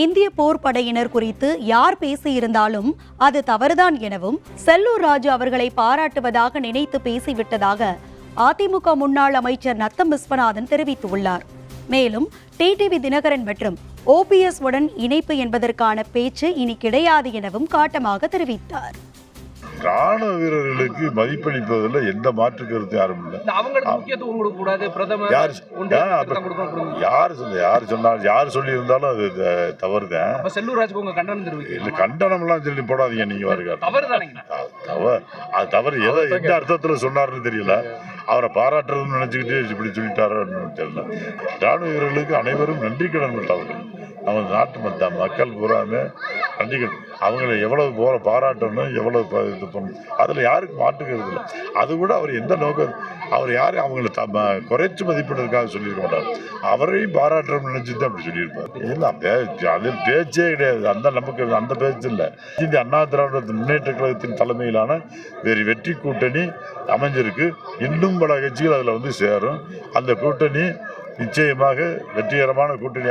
இந்திய போர் படையினர் குறித்து யார் பேசியிருந்தாலும் அது தவறுதான் எனவும் செல்லூர் ராஜு அவர்களை பாராட்டுவதாக நினைத்து பேசிவிட்டதாக அதிமுக முன்னாள் அமைச்சர் நத்தம் விஸ்வநாதன் தெரிவித்துள்ளார். மேலும் டிடிவி தினகரன் மற்றும் OPS உடன் இணைப்பு என்பதற்கான பேச்சு இனி கிடையாது எனவும் காட்டமாக தெரிவித்தார். ராணுவ வீரர்களுக்கு மதிப்பளிப்பதில் எந்த மாற்று கருத்து யாரும் இல்லை. யார் சொல்லி இருந்தாலும் அது தவறுதான். கண்டனம் எல்லாம் சொல்லி போடாதீங்க. நீங்க அது தவறு எந்த அர்த்தத்துல சொன்னாருன்னு தெரியல. அவரை பாராட்டுறதுன்னு நினைச்சுக்கிட்டு இப்படி சொல்லிட்டாருன்னு தெரியல. ராணுவ வீரர்களுக்கு அனைவரும் நன்றி கடன் விட்டவர்கள். நம்ம நாட்டு மக்கள் பூராமே நன்றி கடன். அவங்களை எவ்வளவு பாராட்டணும், எவ்வளவு இது பண்ணணும், அதில் யாருக்கும் மாற்றுக்கிறது இல்லை. அது கூட அவர் எந்த நோக்கம், அவர் யாரும் அவங்களை குறைச்சி மதிப்பிடுறதுக்காக சொல்லியிருக்க மாட்டார். அவரையும் பாராட்டுறோம்னு நினைச்சுட்டு அப்படி சொல்லியிருப்பார். இல்லை, அது பேச்சே கிடையாது. நமக்கு அந்த பேச்சு இல்லை. இந்திய அண்ணா திராவிட முன்னேற்ற கழகத்தின் தலைமையிலான வெற்றி கூட்டணி அமைஞ்சிருக்கு. இன்னும் பல கட்சிகள் அதில் சேரும். அந்த கூட்டணி நிச்சயமாக வெற்றிகரமான கூட்டணி